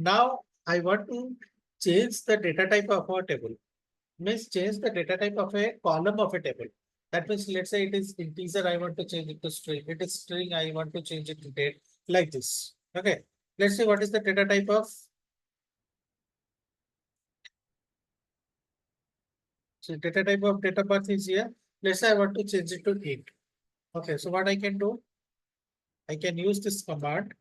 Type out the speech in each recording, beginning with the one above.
Now I want to change the data type of our table. Means change the data type of a column of a table. That means let's say it is integer, I want to change it to string. It is string, I want to change it to date, like this. Okay. Let's see what is the data type of. So data type of data birth is here. Let's say I want to change it to 8. Okay, so what I can do? I can use this command.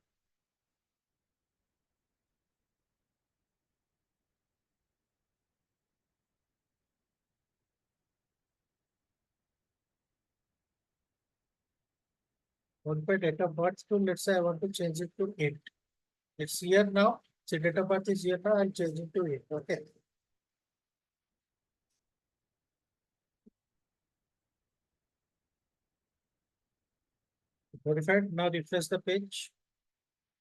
Modify data birth to, let's say I want to change it to 8. It's here now. So data birth is here now. I'll change it to 8. Okay. Modified. Now refresh the page.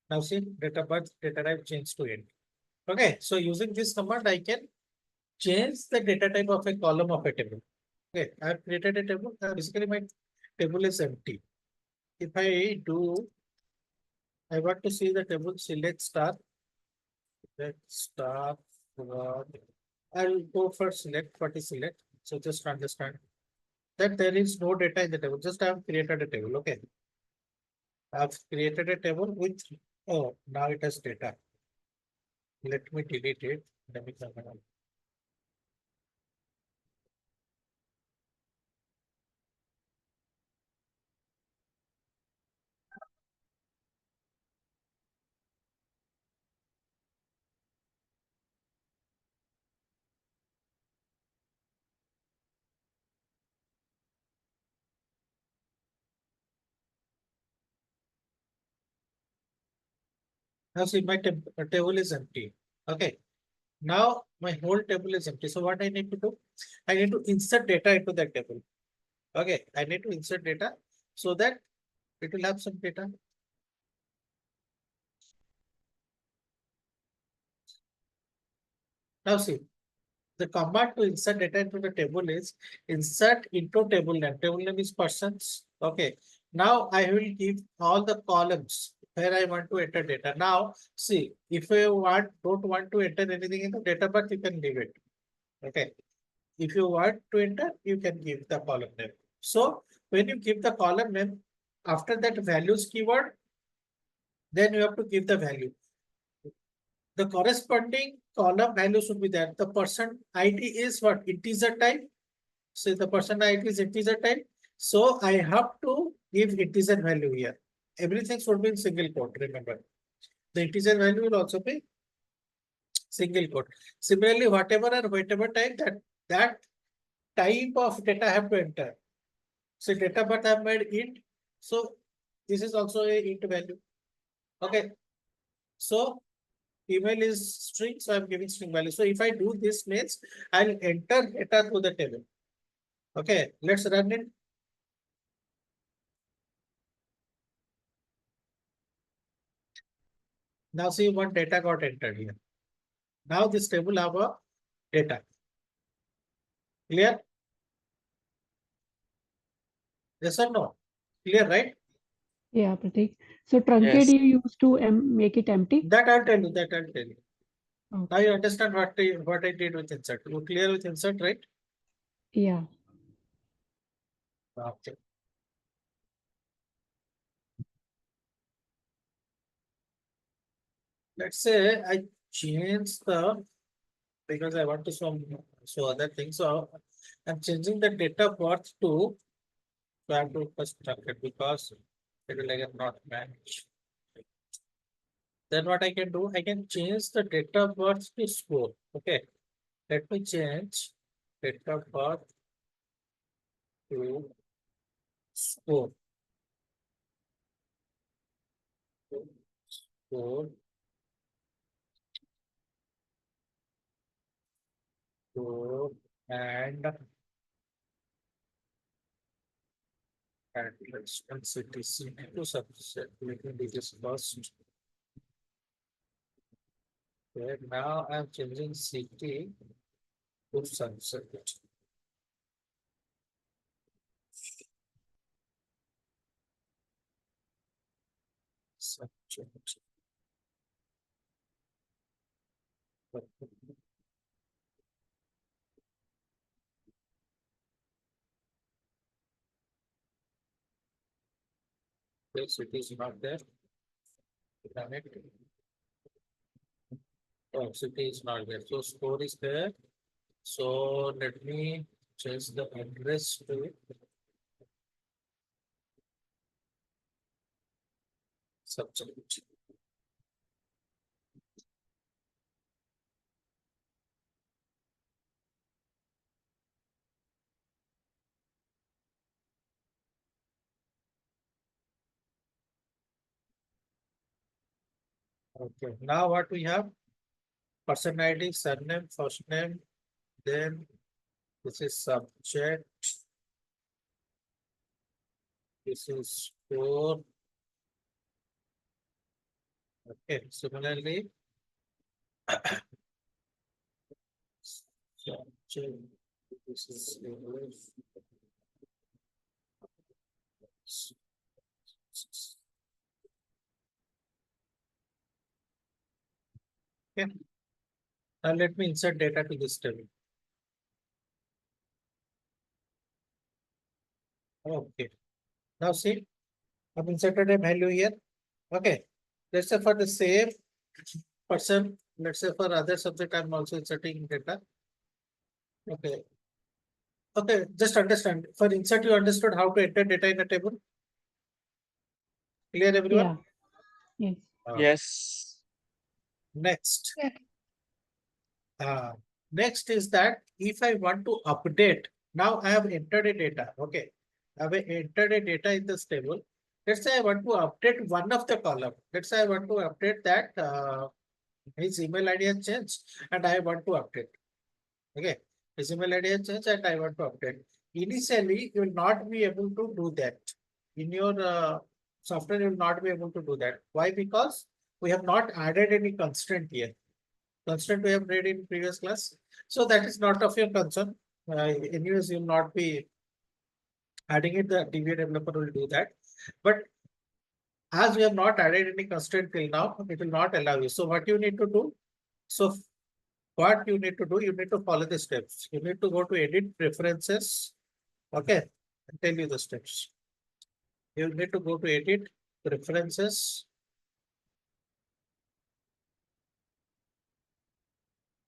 Now see data birth, data type changed to 8. Okay. So using this command, I can change the data type of a column of a table. Okay. I've created a table. Basically, my table is empty. If I do, I want to see the table, select star. Select star. I'll go for select. What is select? So just understand that there is no data in the table. Just I have created a table. Okay. I've created a table with, oh, now it has data. Let me delete it. Let me come around. Now see my table is empty. Okay. Now my whole table is empty. So what I need to do? I need to insert data into that table. Okay. I need to insert data so that it will have some data. Now see, the command to insert data into the table is insert into table name. Table name is persons. Okay. Now I will give all the columns where I want to enter data. Now see, if you don't want to enter anything in the data, but you can leave it. Okay. If you want to enter, you can give the column name. So when you give the column name, after that values keyword, then you have to give the value. The corresponding column value should be there. The person ID is what? Integer type. So the person ID is integer type. So I have to give integer value here. Everything should be in single quote, remember. The integer value will also be single quote. Similarly, whatever type that type of data I have to enter. So data birth I have made int. So this is also a int value. Okay. So email is string, so I'm giving string value. So if I do this means I'll enter data to the table. Okay, let's run it. Now see what data got entered here. Now this table have a data. Clear? Yes or no? Clear, right? Yeah, Pratik. So truncate Yes. you used to make it empty? That I'll tell you. That I'll tell you. Now Okay. you understand what I did with insert. You clear with insert, right? Yeah. Okay. Let's say I change the, because I want to show other things. So I'm changing the date of birth to, so I have to first Truncate because it will like not match. Then what I can do, I can change the date of birth to score. Okay. Let me change date of birth to score. Score, score, and let's city to subset. Let me do this first. Okay, now I'm changing city to subset. Subject. Yes, it is not there. Connect. Oh, city is not there. So store is there. So let me change the address to subject. Okay. Now what we have? Person ID, surname, first name, then this is subject, this is store. Okay. Similarly, subject, this is okay. Now let me insert data to this table. Okay. Now see, I've inserted a value here. Okay. Let's say for the same person, let's say for other subject, I'm also inserting data. Okay. Okay. Just understand. For insert, you understood how to enter data in a table. Clear, everyone? Yeah. Yes. Yes. Next. Uh, Next is that if I want to update, now I have entered a data. Okay. I have entered a data in this table. Let's say I want to update one of the column. Let's say I want to update that his email ID has changed and I want to update. Okay. His email ID has changed and I want to update. Initially, you will not be able to do that. In your software, you will not be able to do that. Why? Because we have not added any constraint here. Constraint we have read in previous class. So that is not of your concern. Anyways, you will not be adding it. The DBA developer will do that. But as we have not added any constraint till now, it will not allow you. So what you need to do? So what you need to do, you need to follow the steps. You need to go to edit preferences. Okay, I'll tell you the steps. You need to go to edit preferences.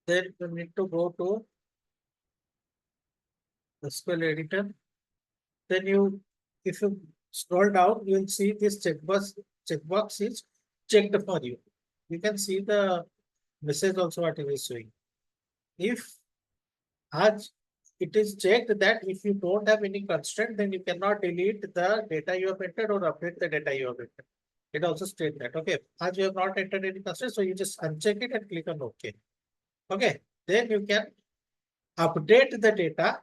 Then you need to go to SQL editor. Then you, if you scroll down, you will see this checkbox is checked for you. You can see the message also what it is showing. If as it is checked that if you don't have any constraint, then you cannot delete the data you have entered or update the data you have entered. It also states that, okay, as you have not entered any constraint, so you just uncheck it and click on OK. Okay, then you can update the data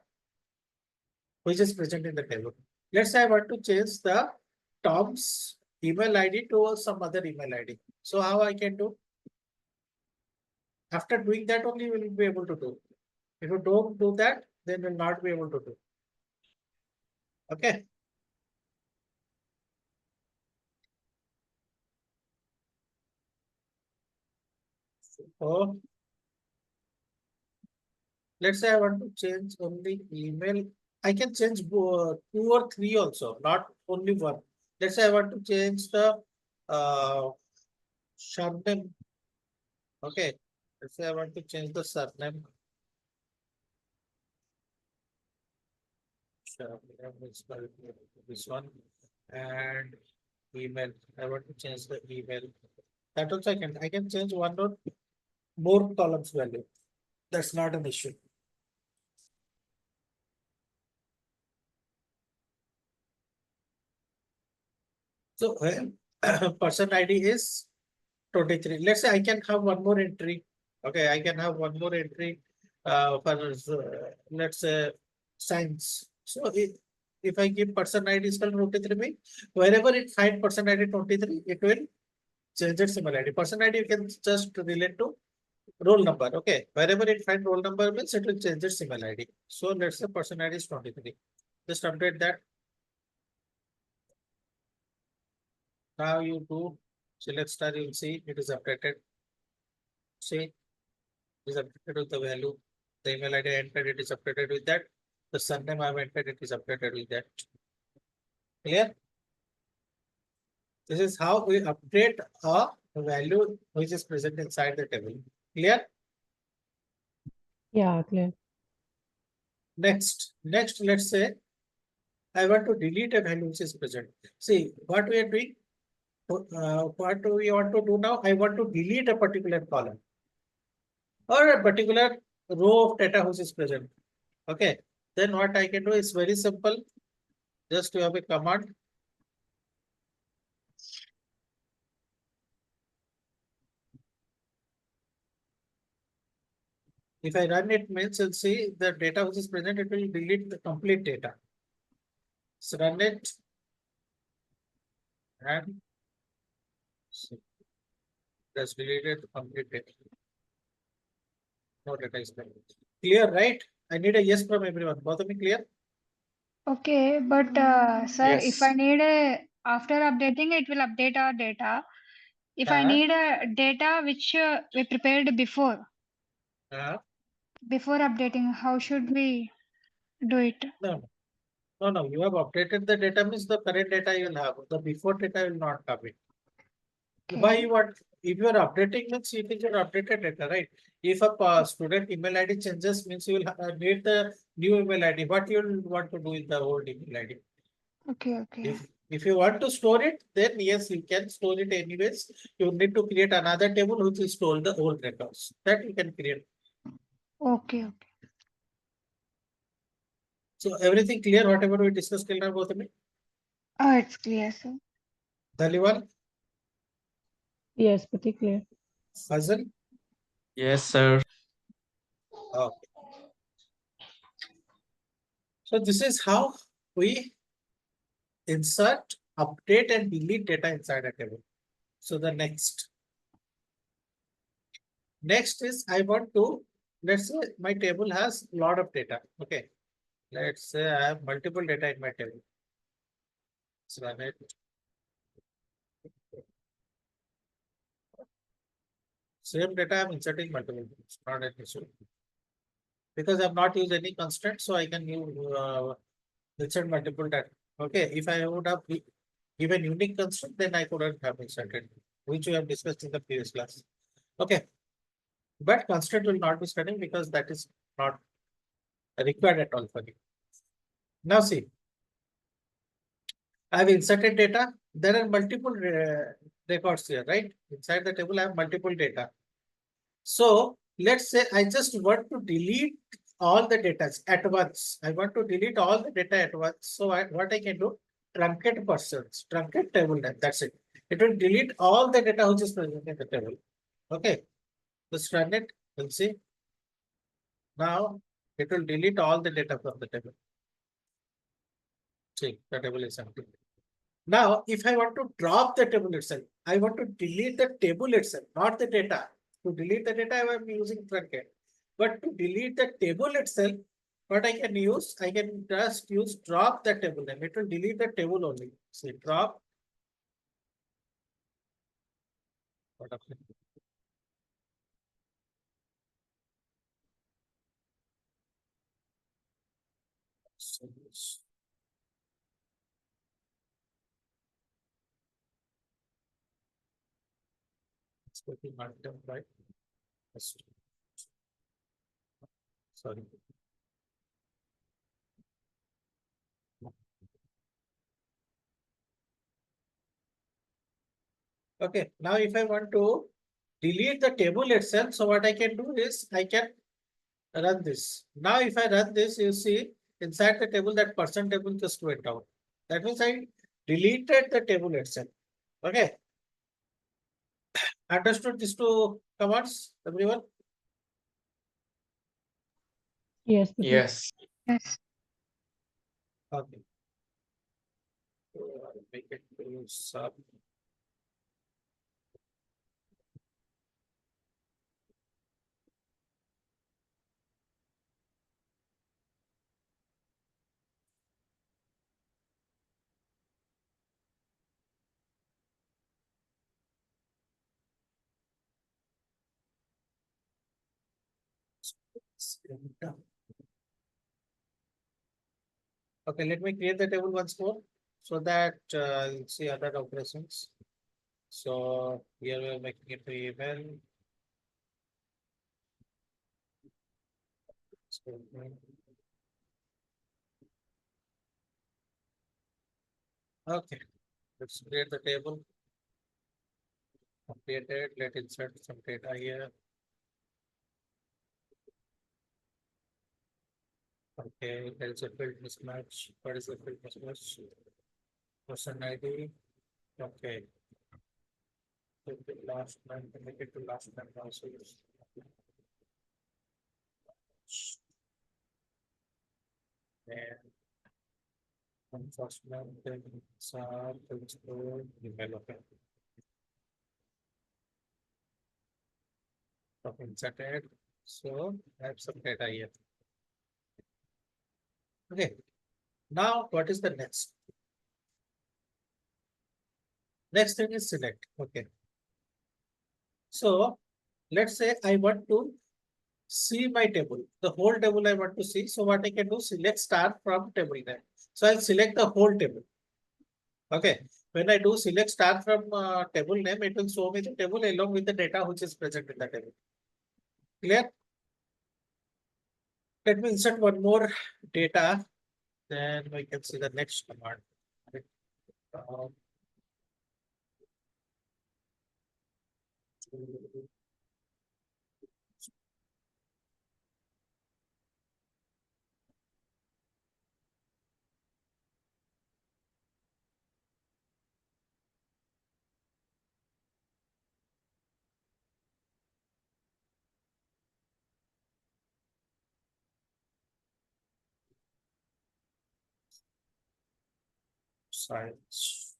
which is present in the table. Let's say I want to change the Tom's email ID to some other email ID. So how I can do? After doing that only you will be able to do. If you don't do that, then you'll not be able to do. Okay. So let's say I want to change only email. I can change two or three also, not only one. Let's say I want to change the surname. Okay. Let's say I want to change the surname. This one and email. I want to change the email. That also I can change one or more columns value. That's not an issue. So when person ID is 23. Let's say I can have one more entry. Okay, I can have one more entry for let's say science. So if I give person ID is 23, wherever it find person ID 23, it will change its similarity. Person ID you can just relate to roll number. Okay, wherever it find roll number means it will change its similarity. So let's say person ID is 23. Just update that. Now you do select star, you'll see it is updated. See, is updated with the value. The email ID I entered it is updated with that. The surname I have entered it is updated with that. Clear? This is how we update a value which is present inside the table. Clear? Yeah, clear. Next, let's say I want to delete a value which is present. See what we are doing. What do we want to do now? I want to delete a particular column or a particular row of data which is present. Okay. Then what I can do is very simple. Just you have a command. If I run it means you'll see the data which is present, it will delete the complete data. So run it and that's deleted complete data. No data is present. Clear, right? I need a yes from everyone. Both of me clear? Okay, but sir, if I need a after updating, it will update our data. If I Uh, need a data which we prepared uh, before updating, how should we do it? no, no. You have updated the data means the current data you will have. The before data will not have it. Why Okay, you want? If you are updating means it is your updated data, right? If a student email ID changes means you will need the new email ID. What you will want to do with the old email ID? okay. If you want to store it, then yes, you can store it anyways. You need to create another table which will store the old records. That you can create. Okay. So everything clear, whatever we discussed till now, both of me. Oh, it's clear, sir. Dhaliwal, Yes, pretty clear. Fazal. Yes, sir. Okay. So this is how we insert, update, and delete data inside a table. So the next is I want to, let's say my table has a lot of data. Okay. Let's say I have multiple data in my table. So run it. Same data I'm inserting multiple times, not an issue. Because I've not used any constant, so I can use insert multiple data. Okay, if I would have given unique constant, then I couldn't have inserted, which we have discussed in the previous class. Okay, but constant will not be studying because that is not required at all for you. Now see, I have inserted data. There are multiple records here, right? Inside the table, I have multiple data. So let's say I just want to delete all the data at once. I want to delete all the data at once. So what I can do, truncate persons, truncate table name. That's it. It will delete all the data which is present in the table. Okay. Let's run it. We'll see. Now it will delete all the data from the table. See, the table is empty. Now, if I want to drop the table itself, I want to delete the table itself, not the data. To delete the data, I am using Truncate. But to delete the table itself, what I can use, I can just use drop the table name. It will delete the table only. Say drop. What of it? So, it's working on them, right? Sorry. Okay, now if I want to delete the table itself, so what I can do is I can run this. Now, if I run this, you see inside the table that person table just went out. That means I deleted the table itself. Okay. Understood these two commands, everyone? Yes, Pratik. Yes. Yes. Okay. So I'll make it to sub. Okay, let me create the table once more so that you'll see other operations. So here we are making it to email. Okay, let's create the table. Created, let insert some data here. Okay, there is a field mismatch. What is the field mismatch? Person ID. Okay. Last name, make it to last name also. And first name, then email. Okay. Okay, inserted. So I have some data here. Okay. Now what is the next? Next thing is select. Okay. So let's say I want to see my table, the whole table I want to see. So what I can do, select star from table name. So I'll select the whole table. Okay. When I do select star from table name, it will show me the table along with the data which is present in the table. Clear? Let me insert one more data. Then we can see the next command. Uh, Science.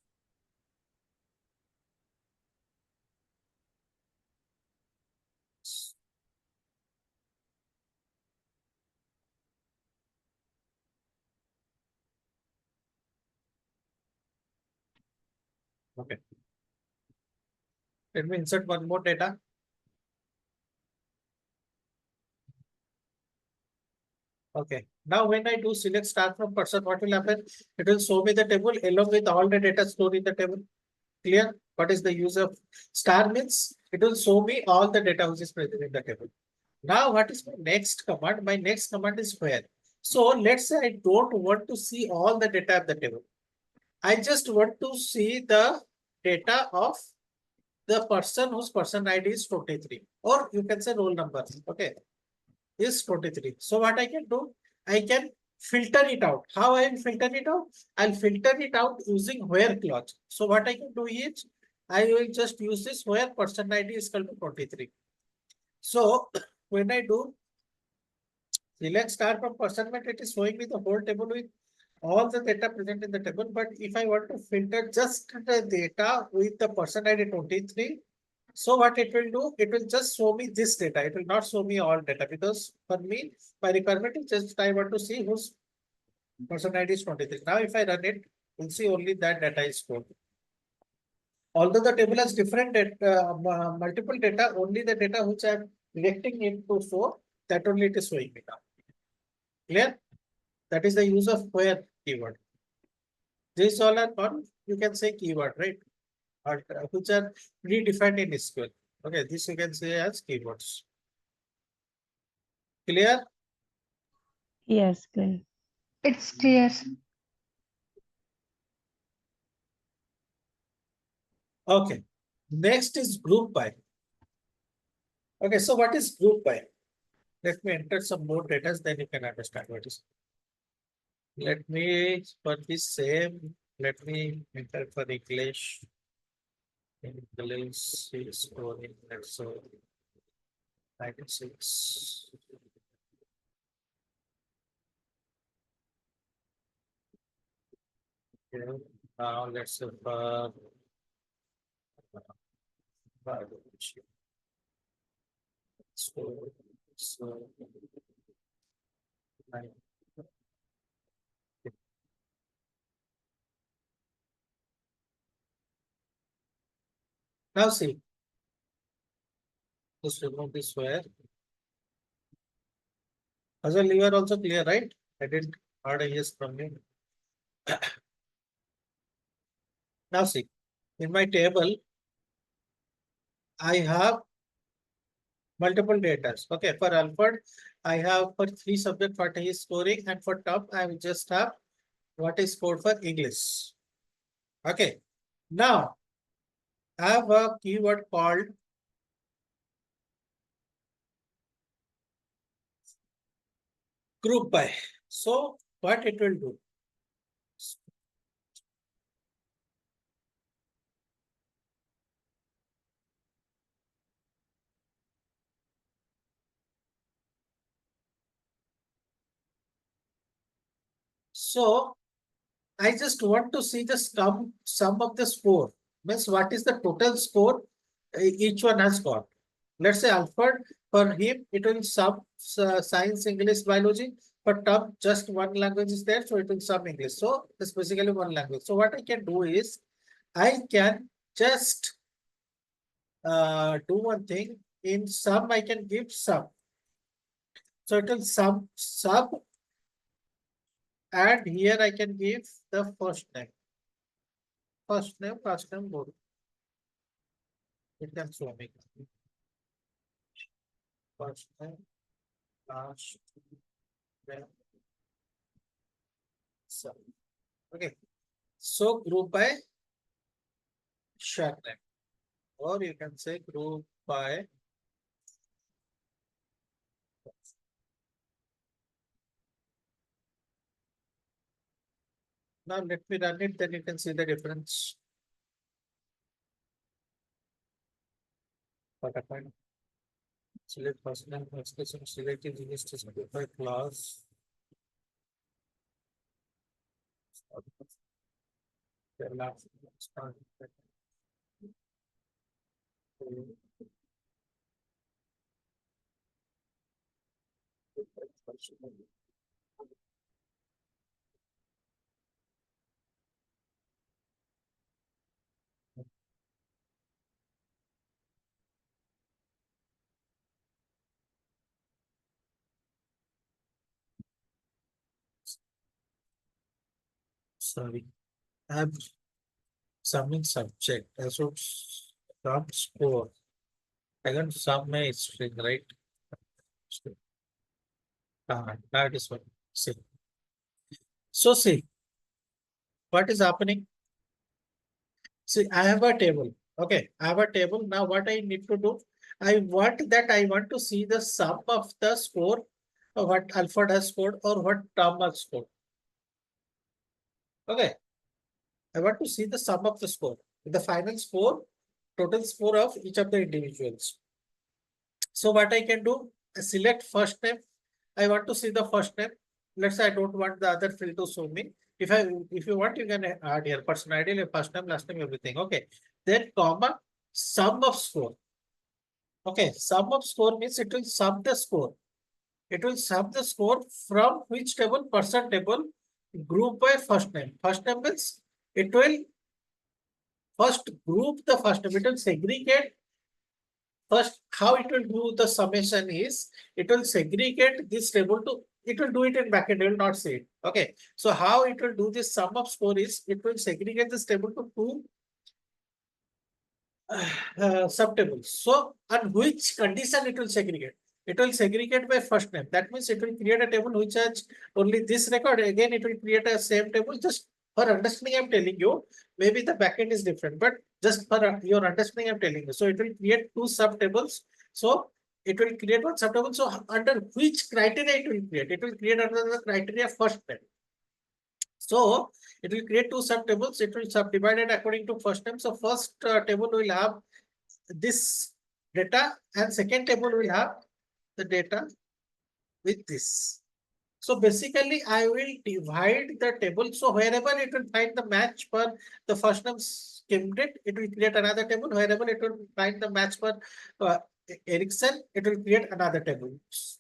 Okay. Let me insert one more data. Okay. Now when I do select star from person, what will happen? It will show me the table along with all the data stored in the table. Clear? What is the use of star means? It will show me all the data which is present in the table. Now what is my next command? My next command is where. So let's say I don't want to see all the data of the table. I just want to see the data of the person whose person ID is 23, or you can say roll number. Okay, is 23. So what I can do, I can filter it out. How I will filter it out? I'll filter it out using where clause. So what I can do is, I will just use this where person ID is equal to 23. So when I do select star from person, it is showing me the whole table with all the data present in the table. But if I want to filter just the data with the person ID 23, so what it will do, it will just show me this data. It will not show me all data, because for me, my requirement is just I want to see whose person ID is 23. Now, if I run it, we'll see only that data is stored. Although the table has different data, multiple data, only the data which I'm directing it to show, that only it is showing me now. Clear? That is the use of where keyword. These all are not, you can say keyword, right? Or, which are predefined in SQL. Okay, this you can say as keywords. Clear? Yes, clear. It's clear. Okay. Next is group by. Okay, so what is group by? Let me enter some more data, then you can understand what is. Let me, for this same, let me enter for English. English is scoring, so 96. Okay. Now let's say so nine. Now see, just remove this where. Azal, you are also clear, right? I didn't heard a yes from you. Now see, in my table, I have multiple data. Okay, for Alfred, I have for 3 subject what he is scoring, and for top, I will just have what is scored for English. Okay, now I have a keyword called group by. So what it will do? So I just want to see the sum of the score. Means what is the total score each one has got. Let's say Alfred, for him it will sum science, English, biology. For term, just one language is there, so it will sum English. So it's basically one language. So what I can do is I can just do one thing. In sum, I can give sum. So it will sub, and here I can give the first name. First name, both. It can show me. First name, last name. So, okay. So group by short name, or you can say group by. Now let me run it, then you can see the difference. What happened? Select first name, expression, select is by class. The last start. Sorry, I have summing subject. So sum score. I can sum my string, right? That is what. See. So see, what is happening? See, I have a table. Okay, I have a table. Now what I need to do? I want to see the sum of the score of what Alfred has scored or what Tom has scored. Okay. I want to see the sum of the score. The final score, total score of each of the individuals. So what I can do? I select first name. I want to see the first name. Let's say I don't want the other field to show me. If you want, you can add here person ID, first name, last name, everything. Okay. Then comma sum of score. Okay, sum of score means it will sum the score. It will sum the score from which table? Person table, group by first name. First name means it will first group the first name. It will segregate. First, how it will do the summation is it will segregate this table to. It will do it in backend. It will not say it. Okay. So how it will do this sum of score is it will segregate this table to two subtables. So, on which condition it will segregate? It will segregate by first name. That means it will create a table which has only this record. Again, it will create a same table. Just for understanding, I'm telling you. Maybe the backend is different, but just for your understanding, I'm telling you. So it will create two subtables. So it will create one subtable. So under which criteria it will create? It will create under the criteria first name. So it will create two subtables. It will subdivide it according to first name. So first table will have this data, and second table will have the data with this. So basically, I will divide the table. So wherever it will find the match for the first name Skimdit, it will create another table. Wherever it will find the match for Ericsson, it will create another table.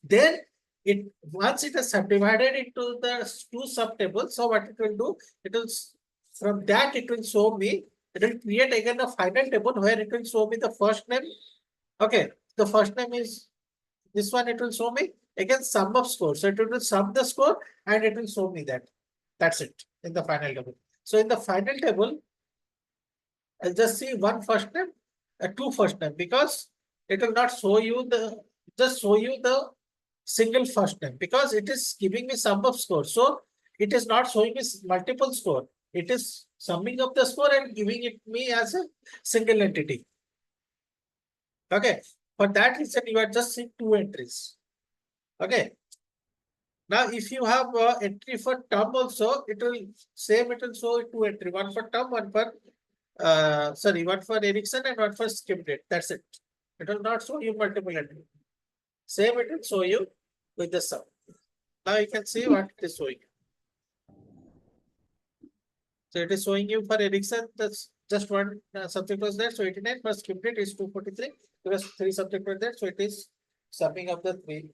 Then it once it is subdivided into the two subtables, so what it will do, it will from that it will show me, it will create again a final table where it will show me the first name. Okay, the first name is this one, it will show me. again sum of score. So it will sum the score and it will show me that. That's it in the final table. So in the final table, I'll just see one first name, two first name, because it will not show you just show you the single first name, because it is giving me sum of score. So it is not showing me multiple score. It is summing up the score and giving it me as a single entity. Okay. For that reason, you are just seeing two entries. Okay. Now, if you have entry for term also, it will show two entry, one for term, one for one for Ericsson and one for skip date. That's it. It will not show you multiple entry. Same it will show you with the sum. Now you can see what it is showing. So it is showing you for Ericsson, that's just one subject was there. So 89 plus skip date is 243 because three subject were there. So it is summing up the 3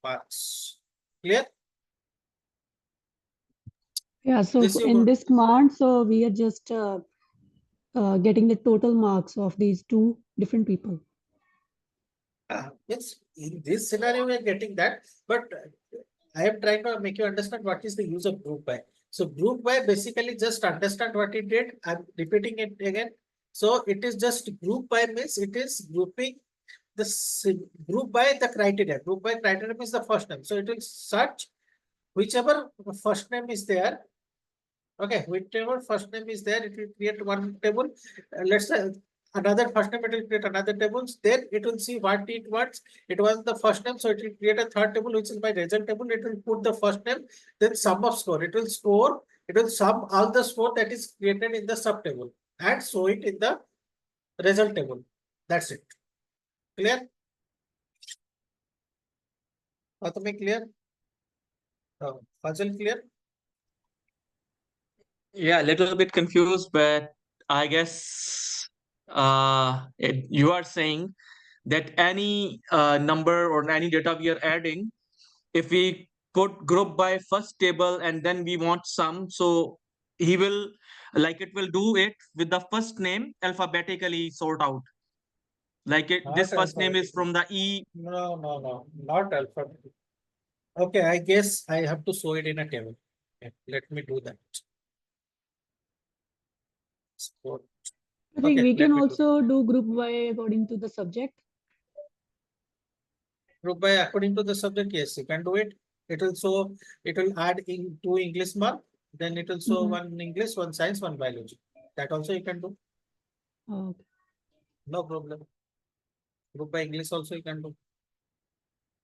marks. Clear? Yeah, so This you in go- this command, so we are just getting the total marks of these two different people. Yes, in this scenario, we are getting that, but I am trying to make you understand what is the use of group by. So group by basically just understand what it did. I'm repeating it again. So it is just group by means it is grouping the group by the criteria. Group by criteria means the first name. So it will search whichever first name is there. Okay, whichever first name is there, it will create one table. Let's say another first name, it will create another table. Then it will see what it wants. It was the first name, so it will create a third table, which is my result table. It will put the first name, then sum of score. It will score, it will sum all the score that is created in the sub table and show it in the result table. That's it. Clear? Make clear? Puzzle clear? Yeah, a little bit confused, but I guess you are saying that any number or any data we are adding, if we put group by first table and then we want sum, so he will it will do it with the first name alphabetically sort out. This Not first name is alphabetical. from the E. No, not alphabetical. Okay, I guess I have to show it in a table. Okay, let me do that. Sport. I think Okay, we let can me do also do group by according to the subject. group by according to the subject. Yes, you can do it. It will show. It will add in two English mark. Then it will show one English, one science, one biology. That also you can do. Okay. No problem. Group by English also you can do.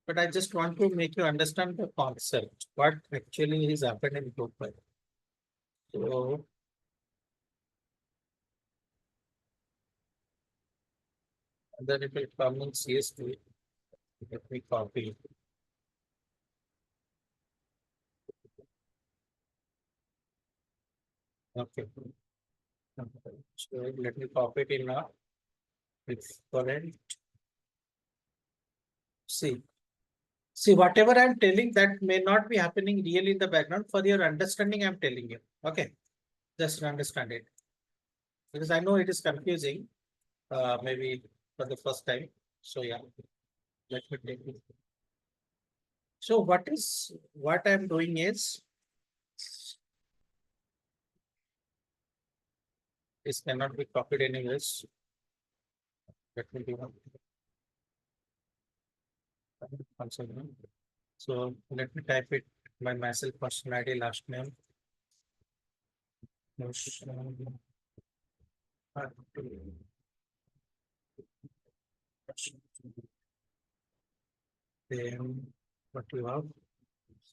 But I just want to make you understand the concept. What actually is happening in group by. So and then it will come in CS2. Let me copy. Okay. So let me copy it in now. It's current. See, whatever I'm telling that may not be happening really in the background. For your understanding, I'm telling you. Okay. Just understand it. Because I know it is confusing. Maybe for the first time. So yeah. Let me take it. So what I'm doing is this cannot be copied anyways. Let me do one second. So let me type it by myself, first ID, last name. Then what you have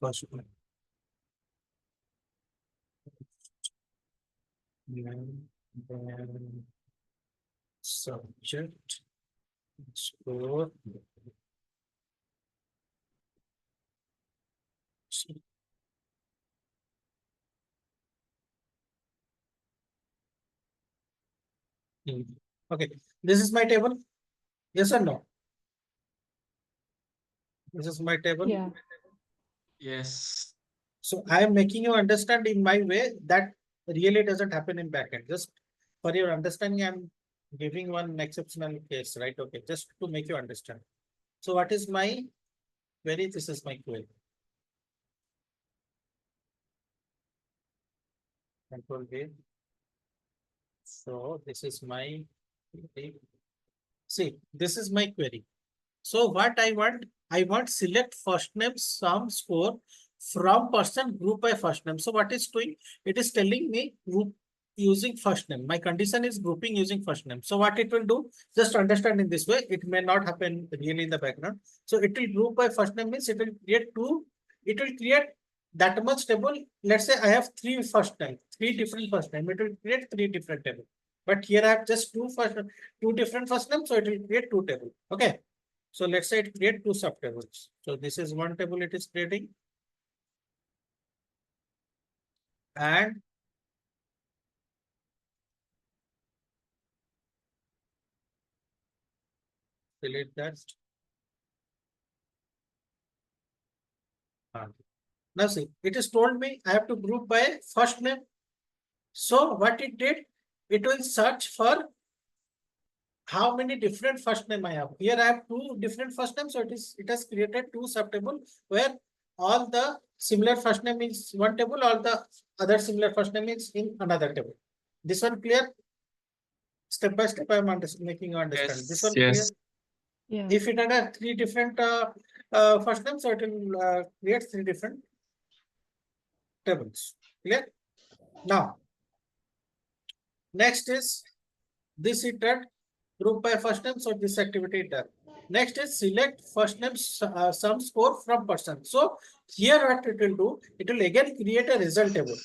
first name. Then subject score. Okay, this is my table. Yes or no? This is my table. Yeah. Yes. So I am making you understand in my way that really doesn't happen in backend. Just for your understanding, I'm giving one exceptional case, right? Okay, just to make you understand. So what is my query. This is my query. Control V. So this is my query. See, this is my query. So what I want select first name sum score from person group by first name. So what is doing? It is telling me group using first name. My condition is grouping using first name. So what it will do? Just understand in this way. It may not happen really in the background. So it will group by first name means it will create two. It will create that much table. Let's say I have three first name, three different first name. It will create three different table. But here I have just two different first name. So it will create two table. Okay. So let's say it create two subtables. So this is one table it is creating. And delete that. Now see, it is told me I have to group by first name. So what it did, it will search for how many different first name I have. Here I have two different first names. So it has created two subtable where all the similar first name is one table, all the other similar first name is in another table. This one clear? Step by step, I am making you understand. This one clear? Yeah. If it had a three different first names, so it will create three different tables. Clear? Now, next is this it done group by first name, so this activity done. Next is select first name sum score from person. So here what it will do, it will again create a result table.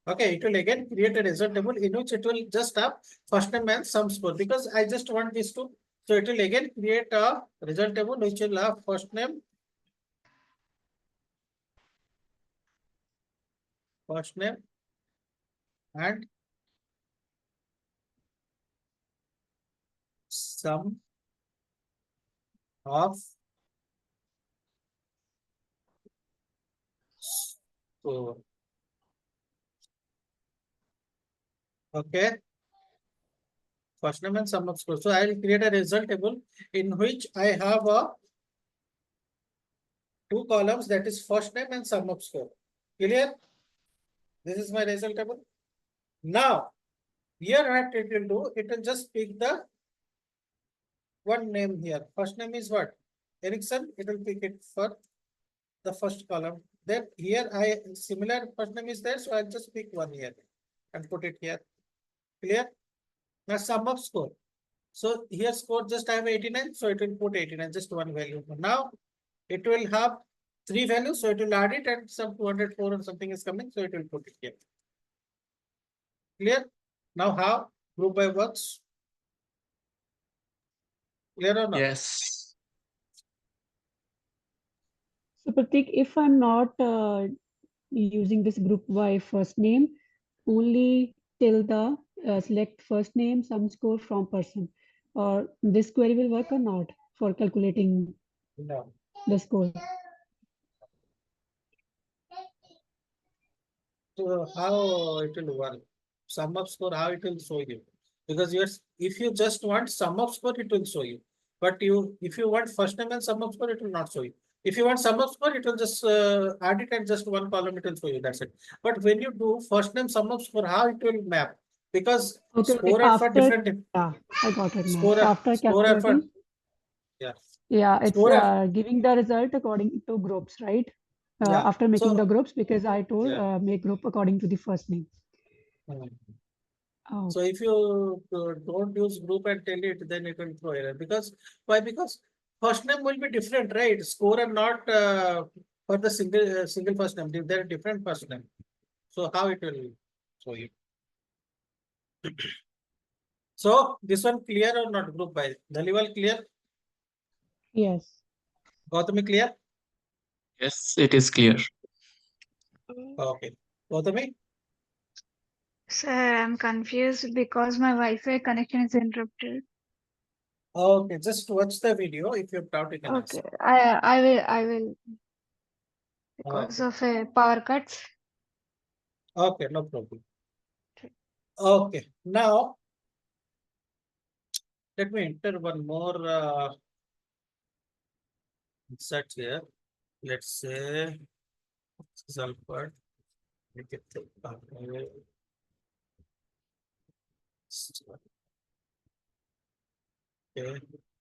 Okay, it will again create a result table in which it will just have first name and sum score because I just want these two. So it will again create a result table which will have first name and sum of score. Okay. First name and sum of score. So I will create a result table in which I have a two columns that is first name and sum of score. Clear? This is my result table. Now, here what it will do, it will just pick the one name here. First name is what? Ericsson. It will pick it for the first column. Then here similar first name is there, so I'll just pick one here and put it here. Clear? Now sum of score. So here score just I have 89, so it will put 89, just one value. Now it will have three values, so it will add it and some 204 or something is coming, so it will put it here. Clear? Now how group by works? Clear or not? Yes. So Pratik, if I'm not using this group by first name, only till the select first name, sum score from person, or this query will work or not for calculating No. the score? So how it will work? Sum of score, how it will show you? Because if you just want sum of score, it will show you. But if you want first name and sum of score, it will not show you. If you want sum of score, it will just add it and just one column it will show you. That's it. But when you do first name sum of score, how it will map? Because Okay, score are for after, different. yeah, I got it now. Score After score are for calculating, yeah. yeah, it's Score are giving the result according to groups, right? yeah. After making the So groups, because I told yeah. make group according to the first name. Hmm. Oh, So if you don't use group and tell it, then it will throw error. Because why? Because first name will be different, right? Score are not for the single first name. They're different first name. So how it will show you? So this one clear or not? Group by Dhaliwal clear? yes. Gautami clear? Yes, it is clear. Okay. Gautami? Sir, I'm confused because my Wi-Fi connection is interrupted. Okay. Just watch the video. If you have doubt, you can ask. Okay, I will because Okay. of a power cuts. Okay. No problem. Okay. Now let me enter one more search here. let's say sulfur. We get the okay,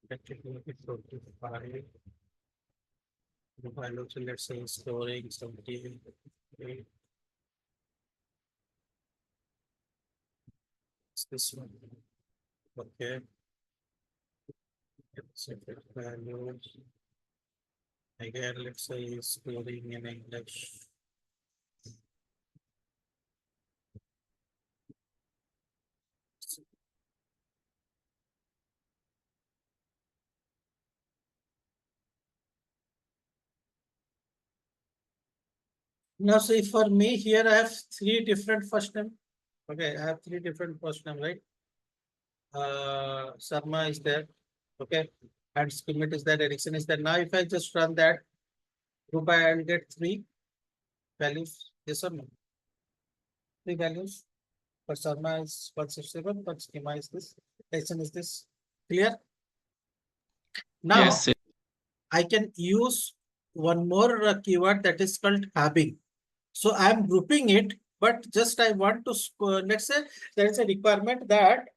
let it make it 25. The value, so let's say storing something. Okay, it's this one. Okay, let's say the value. Again, let's say storing in English. Now, see, for me here, I have three different first name. Okay, I have three different first name, right? Sarma is there. Okay, and Schmidt is there. Ericsson is there. Now, if I just run that group, I will get three values. Yes or no? Three values. For Sarma is 167, but schema is this. Ericsson is this. Clear? Now, Yes. I can use one more keyword that is called having. So I'm grouping it, but just I want to, let's say there is a requirement that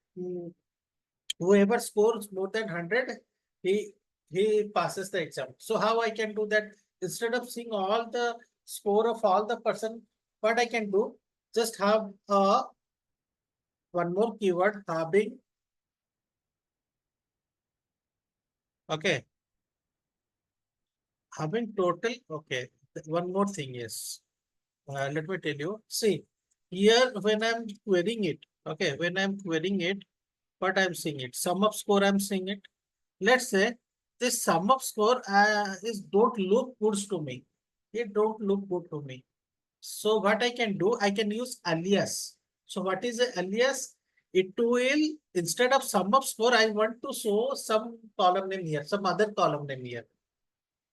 whoever scores more than 100, he passes the exam. So how I can do that? Instead of seeing all the score of all the person, what I can do, just have one more keyword having. Okay. Having total, okay. One more thing is, let me tell you, see, here when I'm querying it, okay, when I'm querying it, what I'm seeing it, sum of score, I'm seeing it. Let's say this sum of score is don't look good to me. It don't look good to me. So what I can do, I can use alias. So what is the alias? It will, instead of sum of score, I want to show some column name here, some other column name here.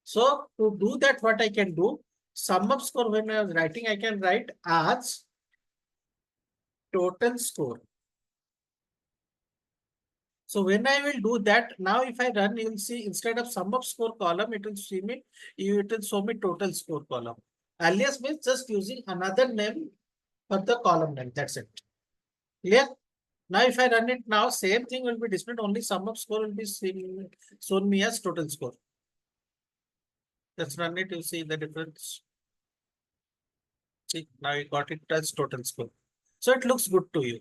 So to do that, what I can do, sum of score when I was writing, I can write as total score. So when I will do that, now if I run, you will see instead of sum of score column, it will see me, it will show me total score column. Alias means just using another name for the column name. That's it. Clear? Now if I run it now, same thing will be displayed, only sum of score will be shown me as total score. Let's run it, you see the difference. See, now you got it as total score. So it looks good to you.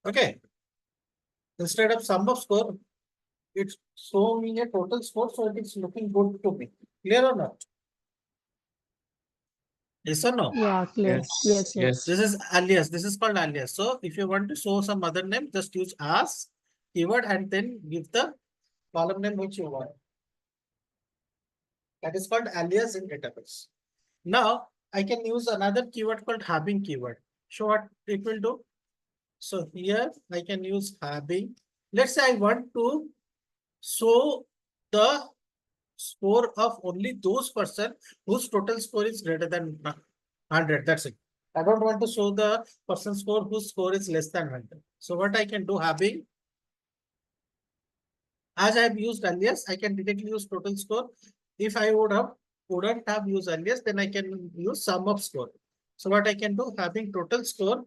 Okay. Instead of sum of score, it's showing me a total score, so it is looking good to me. Clear or not? Yes or no? Yeah, clear. Yes. Yes, yes. Yes. This is alias. This is called alias. So if you want to show some other name, just use as keyword and then give the column name which you want. That is called alias in database. Now I can use another keyword called having keyword. So what it will do? So here I can use having. Let's say I want to show the score of only those person whose total score is greater than 100. That's it. I don't want to show the person score whose score is less than 100. So what I can do, having, as I have used alias, I can directly use total score. If I wouldn't have used alias, then I can use sum of score. So what I can do, having total score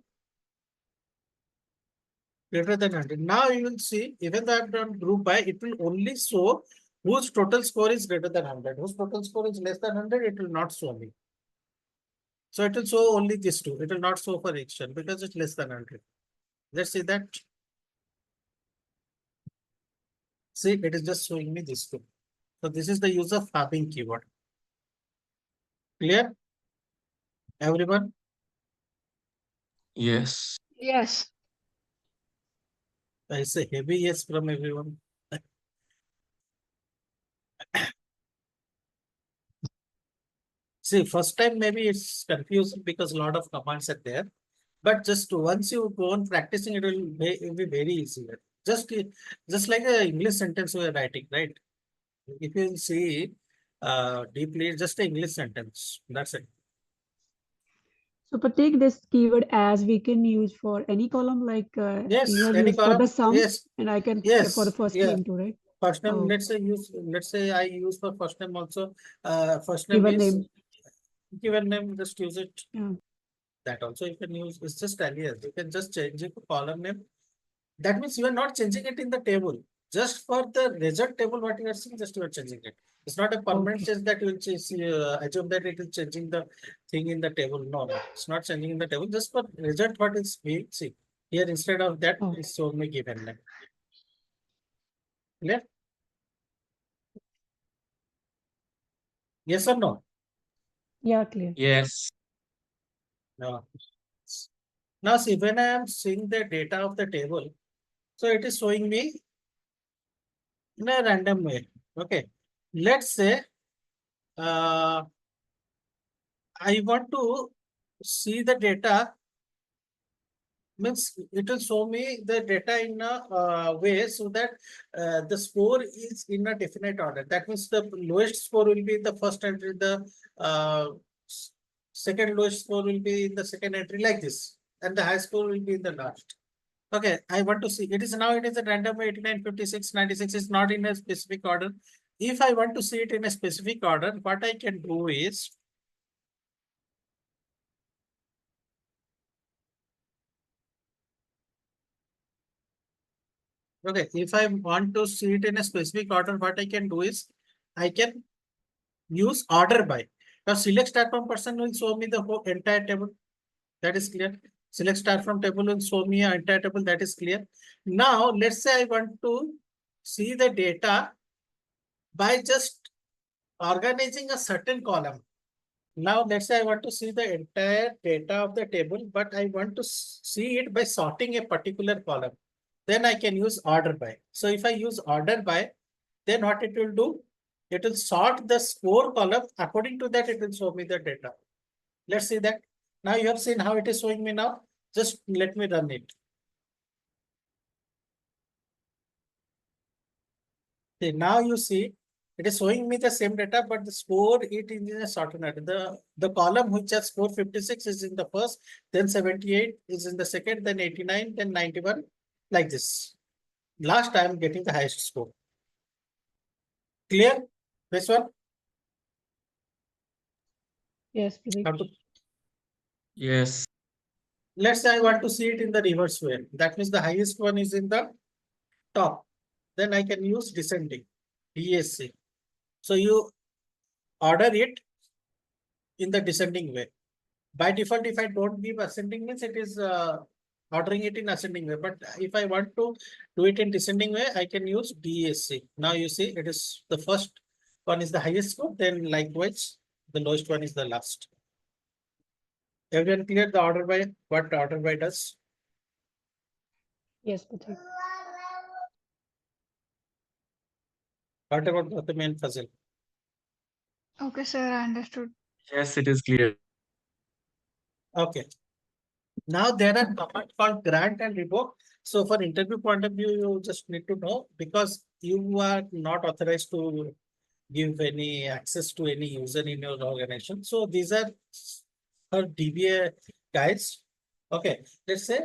greater than 100. Now you will see, even though I have done group by, it will only show whose total score is greater than 100. Whose total score is less than 100, it will not show me. So it will show only this two. It will not show for each one because it's less than 100. Let's see that. See, it is just showing me this two. So this is the use of having keyword. Clear? Everyone? Yes. Yes. I say heavy yes from everyone. See, first time maybe it's confusing because a lot of commands are there. But just once you go on practicing, it will be very easier. Just like a English sentence we are writing, right? If you see deeply, it's just an English sentence. That's it. So Pratik, this keyword as we can use for any column, like Yes, you have any used for the column. sum, Yes, and I can for the yes, first yeah. name too, right? First name, Oh. let's say I use for first name also. First name Given is name. given name, just use it. Yeah. That also you can use. It's just alias. You can just change it to column name. That means you are not changing it in the table. Just for the result table, what you are seeing, just you are changing it. It's not a permanent Okay. change that you will change, assume that it is changing the thing in the table. No, no, it's not changing in the table. Just for result, what is we see here, instead of that, Okay. is shown me given name. Clear? Yes or no? Yeah, clear. Yes. No. Now see, when I am seeing the data of the table, so it is showing me in a random way. Okay. Let's say I want to see the data, means it will show me the data in a way so that the score is in a definite order. That means the lowest score will be in the first entry, the second lowest score will be in the second entry, like this, and the high score will be in the last. Okay, I want to see. It is now, it is a random 89, 56, 96 is not in a specific order. If I want to see it in a specific order, what I can do is, okay, if I want to see it in a specific order, what I can do is, I can use order by. Now select start from person will show me the whole entire table. That is clear. Select start from table will show me an entire table. That is clear. Now let's say I want to see the data by just organizing a certain column. Now let's say I want to see the entire data of the table, but I want to see it by sorting a particular column. Then I can use order by. So if I use order by, then what it will do? It will sort the score column. According to that, it will show me the data. Let's see that. Now you have seen how it is showing me now. Just let me run it. Okay, now you see it is showing me the same data, but the score it is in a sorted order. The column which has score 56 is in the first, then 78 is in the second, then 89, then 91, like this. Last I am getting the highest score. Clear? This one? Yes, Pratik. How to, Yes. let's say I want to see it in the reverse way. That means the highest one is in the top. Then I can use descending, DSC. So you order it in the descending way. By default, if I don't give ascending, means it is ordering it in ascending way. But if I want to do it in descending way, I can use DSC. Now you see it is the first one is the highest score, then likewise the lowest one is the last. Everyone clear the order by what the order by does? Yes, Pratik. What about the main puzzle? Okay, sir, I understood. Yes, it is clear. Okay. Now there are commands called grant and revoke. So for interview point of view, you just need to know, because you are not authorized to give any access to any user in your organization. So these are for DBA guys. Okay, let's say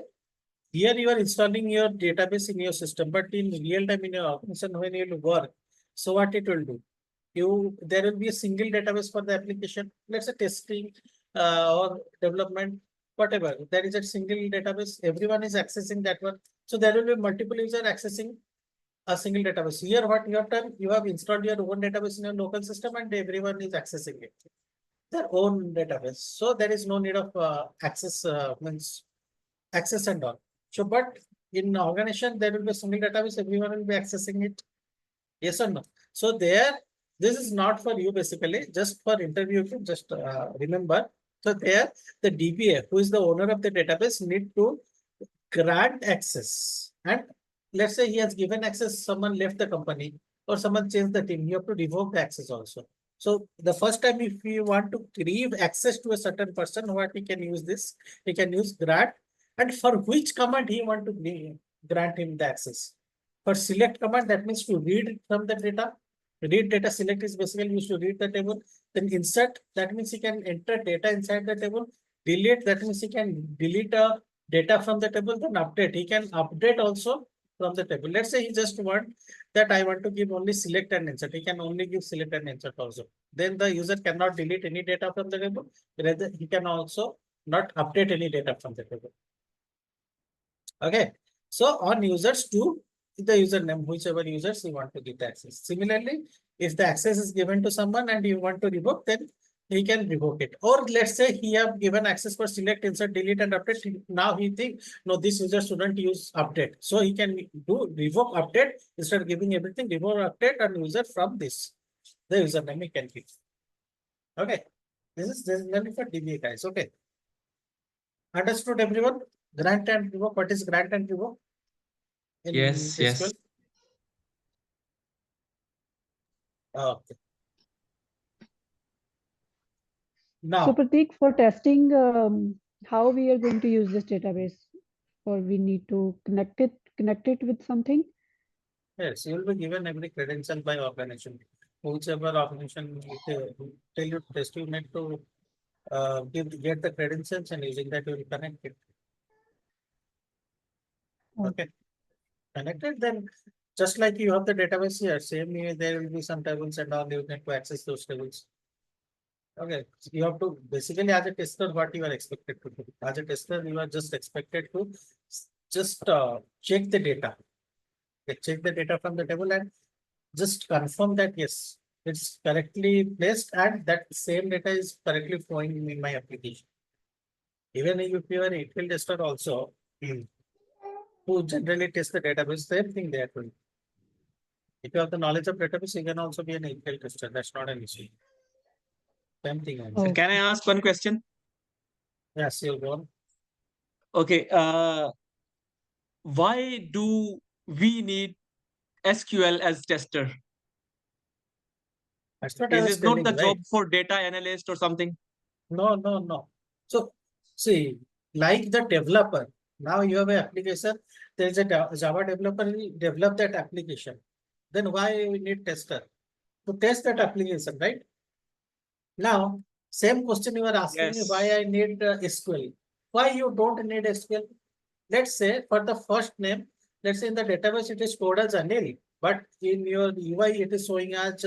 here you are installing your database in your system, but in real time in your organization when you work, so what it will do? There will be a single database for the application. Let's say testing or development, whatever. There is a single database. Everyone is accessing that one. So there will be multiple users accessing a single database. Here, what you have done, you have installed your own database in your local system, and everyone is accessing it, their own database. So there is no need of access means access and all. So, but in organization, there will be a single database, everyone will be accessing it. Yes or no? So there, this is not for you basically, just for interview, you can just remember. So there, the DBA, who is the owner of the database, need to grant access. And let's say he has given access, someone left the company or someone changed the team, you have to revoke the access also. So the first time, if you want to give access to a certain person, what he can use this, he can use grant, and for which command he want to grant him the access. For select command, that means to read from the data. Read data select is basically used to read the table. Then insert, that means he can enter data inside the table. Delete, that means he can delete a data from the table, then update. He can update also from the table. Let's say he just want that I want to give only select and insert. He can only give select and insert also. Then the user cannot delete any data from the table. Rather, he can also not update any data from the table. Okay. So on users to the username, whichever users you want to give the access. Similarly, if the access is given to someone and you want to revoke, then he can revoke it. Or let's say he have given access for select, insert, delete, and update. Now he think, no, this user shouldn't use update. So he can do revoke update instead of giving everything, revoke update and user from this. The username he can give. Okay. This is only for DBA guys. Okay. Understood everyone? Grant and revoke. What is grant and revoke? In Yes, yes. SQL? Okay. So Now, Pratik, for testing, how we are going to use this database, or we need to connect it with something? yes, you will be given every credential by organization. Whichever organization tell you test, you need to get the credentials, and using that you will connect it. Okay. Connected, then just like you have the database here, same way there will be some tables and all, you need to access those tables. Okay, so you have to basically as a tester, what you are expected to do. As a tester, you are just expected to just check the data. Check the data from the table and just confirm that yes, it's correctly placed and that same data is correctly flowing in my application. Even if you are an ETL tester also, who generally test the database, same thing they are doing. If you have the knowledge of database, you can also be an ETL tester. That's not an issue. Same thing also. Oh, Can I ask one question? Yes, you'll go on. Okay. Why do we need SQL as tester? That's what I Is was it not the telling, right? job for data analyst or something? No, no, no. So see, like the developer, now you have an application, there is a Java developer will develop that application. Then why we need tester? To test that application, right? Now, same question you are asking me why Yes. I need SQL. Why you don't need SQL? Let's say for the first name, let's say in the database it is stored as Anil, but in your UI it is showing as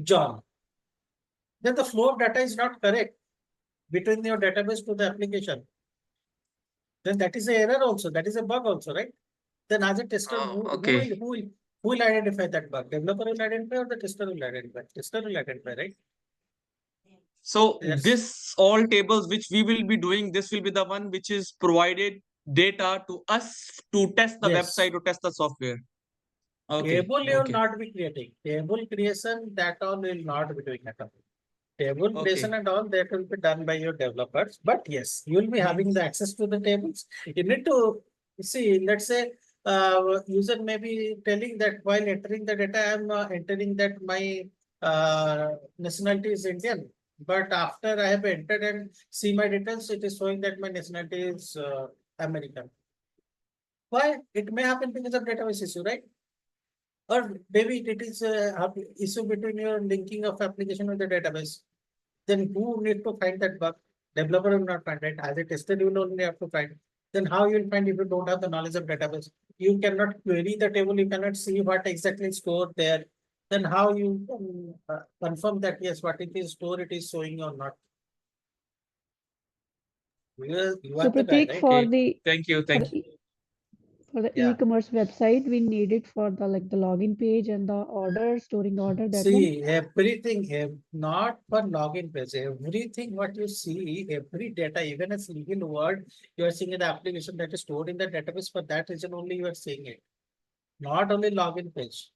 John. Then the flow of data is not correct between your database to the application. Then that is an error also. That is a bug also, right? Then as a tester, Oh, who okay. will identify that bug? Developer will identify or the tester will identify? Tester will identify, right? So Yes. this all tables which we will be doing, this will be the one which is provided data to us to test the Yes. website or test the software. Okay. Table you will Okay. not be creating. Table creation, that all will not be doing at all. Table creation Okay. and all that will be done by your developers. But yes, you will be having the access to the tables. You need to see, let's say, user may be telling that while entering the data, I am entering that my nationality is Indian. But after I have entered and see my details, it is showing that my nationality is American. Why? It may happen because of database issue, right? Or maybe it is a issue between your linking of application with the database. Then who need to find that bug? Developer will not find it. As a tester, you will only have to find. Then how you will find if you don't have the knowledge of database? You cannot query the table. You cannot see what exactly is stored there. Then how you can confirm that yes, what it is stored, it is showing or not? You so are the guy, Pratik, right? for Okay. the Thank you. for Thank you. the for the Yeah. e-commerce website, we need it for the like the login page and the order, storing the order, that one. See, everything, not for login page, everything what you see, every data, even a single word, you are seeing in the application that is stored in the database. For that reason only you are seeing it. Not only login page.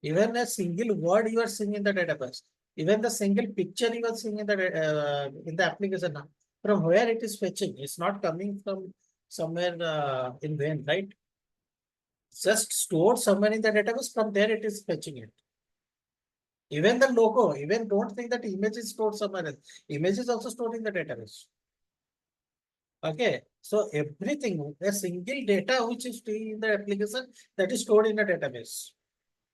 Even a single word you are seeing in the database. Even the single picture you are seeing in the application. From where it is fetching? It's not coming from somewhere in vain, right? Just stored somewhere in the database. From there it is fetching it. Even the logo, even don't think that image is stored somewhere else. Image is also stored in the database. Okay, so everything, a single data which is in the application that is stored in the database.